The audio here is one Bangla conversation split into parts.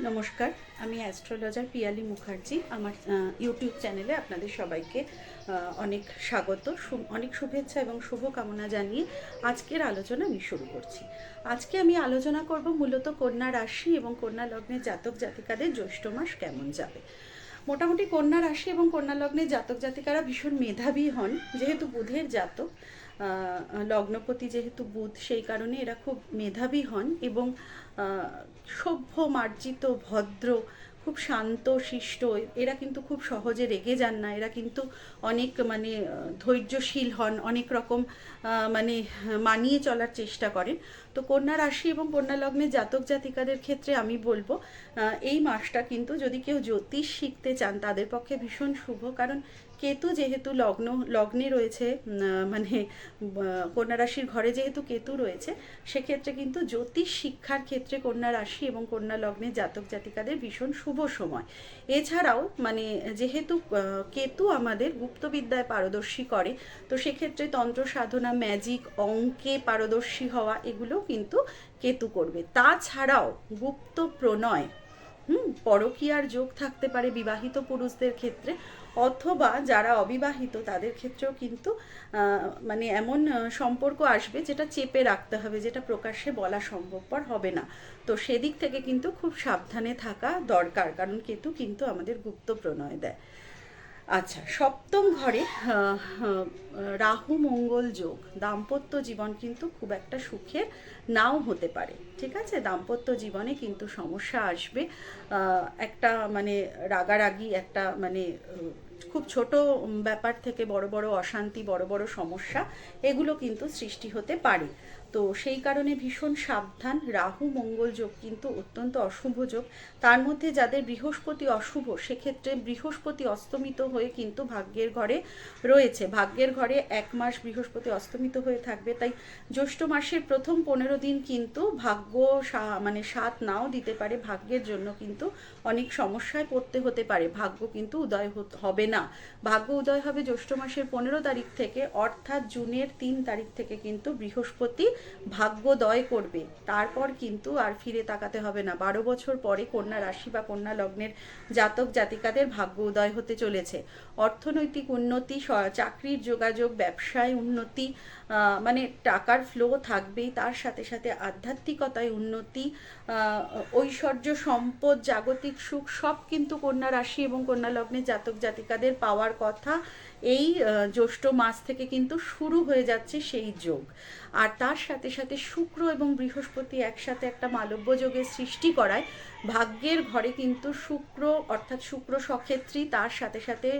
নমস্কার, আমি অ্যাস্ট্রোলজার পিয়ালি মুখার্জি। আমার ইউটিউব চ্যানেলে আপনাদের সবাইকে অনেক স্বাগত, অনেক শুভেচ্ছা এবং শুভকামনা জানিয়ে আজকের আলোচনা আমি শুরু করছি। আজকে আমি আলোচনা করব মূলত কন্যা রাশি এবং কন্যা লগ্নের জাতক জাতিকাদের জ্যৈষ্ঠ মাস কেমন যাবে। মোটামুটি কন্যা রাশি এবং কন্যা লগ্নের জাতক জাতিকারা ভীষণ মেধাবী হন, যেহেতু বুধের জাতক, লগ্নপতি যেহেতু বুধ, সেই কারণে এরা খুব মেধাবী হন এবং সভ্য, মার্জিত, ভদ্র, খুব শান্ত শিষ্ট। এরা কিন্তু খুব সহজে রেগে যান না। এরা কিন্তু অনেক ধৈর্যশীল হন, অনেক রকম মানিয়ে চলার চেষ্টা করেন। তো কন্যা রাশি এবং কন্যা লগ্নের জাতক জাতিকাদের ক্ষেত্রে আমি বলবো এই মাসটা কিন্তু যদি কেউ জ্যোতিষ শিখতে চান তাদের পক্ষে ভীষণ শুভ। কারণ কেতু যেহেতু লগ্নে রয়েছে, কন্যা রাশির ঘরে যেহেতু কেতু রয়েছে, সেক্ষেত্রে কিন্তু জ্যোতিষ শিক্ষার ক্ষেত্রে কন্যা রাশি এবং কন্যা লগ্নের জাতক জাতিকাদের ভীষণ শুভ সময়। এছাড়াও যেহেতু কেতু আমাদের গুপ্তবিদ্যায় পারদর্শী করে, তো সেক্ষেত্রে তন্ত্র সাধনা, ম্যাজিক, অঙ্কে পারদর্শী হওয়া, এগুলো কিন্তু কেতু করবে। তাছাড়াও গুপ্ত প্রণয়, পরকীয়ার যোগ থাকতে পারে বিবাহিত পুরুষদের ক্ষেত্রে, অথবা যারা অবিবাহিত তাদের ক্ষেত্রেও কিন্তু এমন সম্পর্ক আসবে যেটা চেপে রাখতে হবে, যেটা প্রকাশ্যে বলা সম্ভবপর হবে না। তো সেদিক থেকে কিন্তু খুব সাবধানে থাকা দরকার, কারণ কেতু কিন্তু আমাদের গুপ্ত প্রণয় দেয়। আচ্ছা, সপ্তম ঘরে রাহু মঙ্গল যোগ, দাম্পত্য জীবন কিন্তু খুব একটা সুখের নাও হতে পারে। ঠিক আছে, দাম্পত্য জীবনে কিন্তু সমস্যা আসবে, একটা রাগারাগি, একটা খুব ছোট ব্যাপার থেকে বড় বড় অশান্তি, বড় বড় সমস্যা, এগুলো কিন্তু সৃষ্টি হতে পারে। তো সেই কারণে ভীষণ সাবধান। রাহু মঙ্গল যোগ কিন্তু অত্যন্ত অশুভ যোগ। তার মধ্যে যাদের বৃহস্পতি অশুভ, সেক্ষেত্রে বৃহস্পতি অস্তমিত হয়ে কিন্তু ভাগ্যের ঘরে রয়েছে। ভাগ্যের ঘরে 1 মাস বৃহস্পতি অস্তমিত হয়ে থাকবে। তাই জ্যৈষ্ঠ মাসের প্রথম 15 দিন কিন্তু ভাগ্য সাথ নাও দিতে পারে। ভাগ্যের জন্য কিন্তু অনেক সমস্যায় পড়তে হতে পারে। ভাগ্য কিন্তু উদয় হবে না। ভাগ্য উদয় হবে জ্যৈষ্ঠ মাসের 15 তারিখ থেকে, অর্থাৎ জুনের 3 তারিখ থেকে কিন্তু বৃহস্পতি ভাগ্যোদয় করবে। তারপর কিন্তু আর ফিরে তাকাতে হবে না। 12 বছর পরে কন্যা রাশি বা কন্যা লগ্নের জাতক জাতিকাদের ভাগ্য উদয় হতে চলেছে। অর্থনৈতিক উন্নতি, চাকরির যোগাযোগ, ব্যবসায় উন্নতি, টাকার ফ্লো থাকবেই। তার সাথে সাথে আধ্যাত্মিকতায় উন্নতি, ঐশ্বর্য, সম্পদ, জাগতিক সুখ, সব কিন্তু কন্যা রাশি এবং কন্যা লগ্নের জাতক জাতিকাদের পাওয়ার কথা। এই জ্যৈষ্ঠ মাস থেকে কিন্তু শুরু হয়ে যাচ্ছে সেই যোগ। আর তার সাথে সাথে শুক্র এবং বৃহস্পতি একসাথে একটা মালব্য যোগের সৃষ্টি করায় ভাগ্যের ঘরে কিন্তু শুক্র, অর্থাৎ শুক্র সক্ষেত্রী, তার সাথে সাথে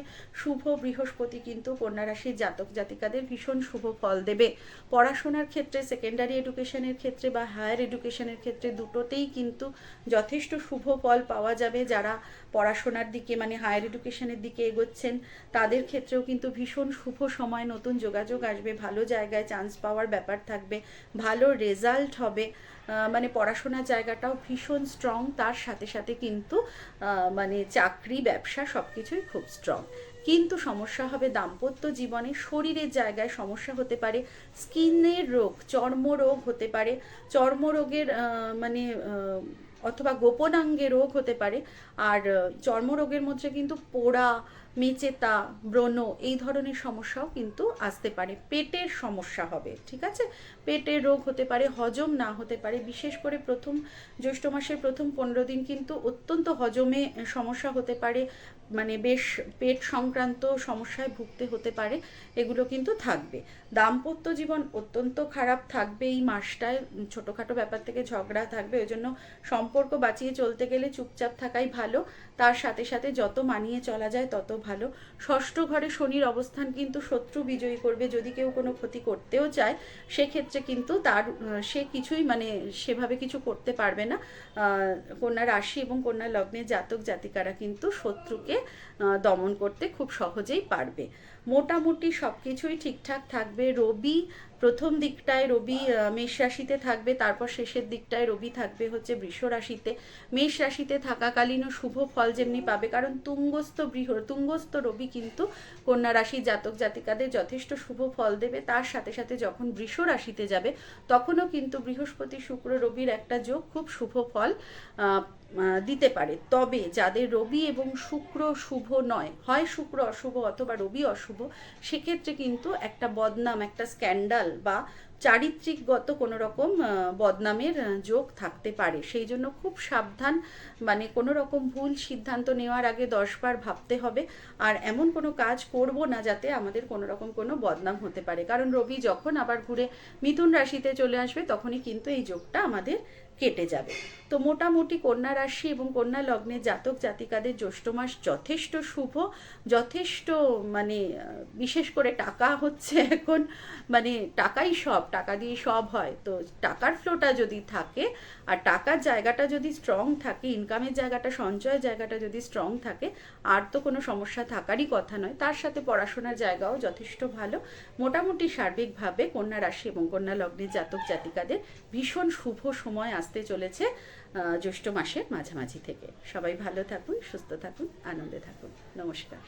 শুভ বৃহস্পতি কিন্তু কন্যা রাশির জাতক জাতিকাদের ভীষণ শুভ ফল দেবে। পড়াশোনার ক্ষেত্রে, সেকেন্ডারি এডুকেশনের ক্ষেত্রে বা হায়ার এডুকেশনের ক্ষেত্রে, দুটোতেই কিন্তু যথেষ্ট শুভ ফল পাওয়া যাবে। যারা পড়াশোনার দিকে হায়ার এডুকেশনের দিকে এগোচ্ছেন তাদের ক্ষেত্রেও কিন্তু ভীষণ শুভ সময়। নতুন যোগাযোগ আসবে, ভালো জায়গায় চান্স পাওয়ার ব্যাপার থাকবে, ভালো রেজাল্ট হবে, পড়াশোনার জায়গাটাও ভীষণ স্ট্রং। তার সাথে সাথে কিন্তু চাকরি, ব্যবসা সব কিছুই খুব স্ট্রং। কিন্তু সমস্যা হবে দাম্পত্য জীবনে, শরীরের জায়গায় সমস্যা হতে পারে। স্কিনের রোগ, চর্মরোগ হতে পারে। চর্মরোগের অথবা গোপনাঙ্গে রোগ হতে পারে। আর চর্মরোগের মধ্যে কিন্তু পোড়া, মেচেতা, ব্রণ, এই ধরনের সমস্যাও কিন্তু আসতে পারে। পেটের সমস্যা হবে, ঠিক আছে, পেটের রোগ হতে পারে, হজম না হতে পারে। বিশেষ করে জ্যৈষ্ঠ মাসের প্রথম 15 দিন কিন্তু অত্যন্ত হজমে সমস্যা হতে পারে, বেশ পেট সংক্রান্ত সমস্যায় ভুগতে হতে পারে, এগুলো কিন্তু থাকবে। দাম্পত্য জীবন অত্যন্ত খারাপ থাকবে এই মাসটায়। ছোটোখাটো ব্যাপার থেকে ঝগড়া থাকবে, ওই জন্য সম্পর্ক বাঁচিয়ে চলতে গেলে চুপচাপ থাকাই ভালো। তার সাথে সাথে যত মানিয়ে চলা যায় তত ভালো। ষষ্ঠ ঘরে শনির অবস্থান কিন্তু শত্রু বিজয়ী করবে। যদি কেউ কোনো ক্ষতি করতেও চায়, সেক্ষেত্রে কিন্তু সে কিছুই সেভাবে কিছু করতে পারবে না। কন্যা রাশি এবং কন্যা লগ্নের জাতক জাতিকারা কিন্তু শত্রুকে দমন করতে খুব সহজেই পারবে। মোটামুটি সব কিছুই ঠিকঠাক থাকবে। রবি প্রথম দিকটায় রবি মেষ রাশিতে থাকবে, তারপর শেষের দিকটায় রবি থাকবে হচ্ছে বৃষ রাশিতে। মেষ রাশিতে থাকাকালীনও শুভ ফল যেমনি পাবে, কারণ তুঙ্গস্থ রবি কিন্তু কন্যা রাশির জাতক জাতিকাদের যথেষ্ট শুভ ফল দেবে। তার সাথে সাথে যখন বৃষ রাশিতে যাবে তখনও কিন্তু বৃহস্পতি, শুক্র, রবির একটা যোগ খুব শুভ ফল দিতে পারে। তবে যাদের রবি এবং শুক্র শুভ নয়, হয় শুক্র অশুভ অথবা রবি অশুভ, সেক্ষেত্রে কিন্তু একটা বদনাম, একটা স্ক্যান্ডাল বা চারিত্রিকগত কোনো রকম বদনামের যোগ থাকতে পারে। সেই জন্য খুব সাবধান, মানে কোনো রকম ভুল সিদ্ধান্ত নেওয়ার আগে 10বার ভাবতে হবে। আর এমন কোনো কাজ করব না যাতে আমাদের কোনো রকম কোনো বদনাম হতে পারে, কারণ রবি যখন আবার ঘুরে মিথুন রাশিতে চলে আসবে তখনই কিন্তু এই যোগটা আমাদের কেটে যাবে। তো মোটামুটি কন্যা রাশি এবং কন্যা লগ্নের জাতক জাতিকাদের জ্যৈষ্ঠ মাস যথেষ্ট শুভ, যথেষ্ট মানে বিশেষ করে টাকা হচ্ছে এখন, মানে টাকাই সব, টাকা দিয়ে সব হয়। তো টাকার ফ্লোটা যদি থাকে আর টাকার জায়গাটা যদি স্ট্রং থাকে, ইনকামের জায়গাটা, সঞ্চয়ের জায়গাটা যদি স্ট্রং থাকে, আর তো কোনো সমস্যা থাকারই কথা নয়। তার সাথে পড়াশোনার জায়গাও যথেষ্ট ভালো। মোটামুটি সার্বিকভাবে কন্যা রাশি এবং কন্যা লগ্নের জাতক জাতিকাদের ভীষণ শুভ সময় আসতে চলেছে জ্যৈষ্ঠ মাসের মাঝামাঝি থেকে। সবাই ভালো থাকুন, সুস্থ থাকুন, আনন্দে থাকুন। নমস্কার।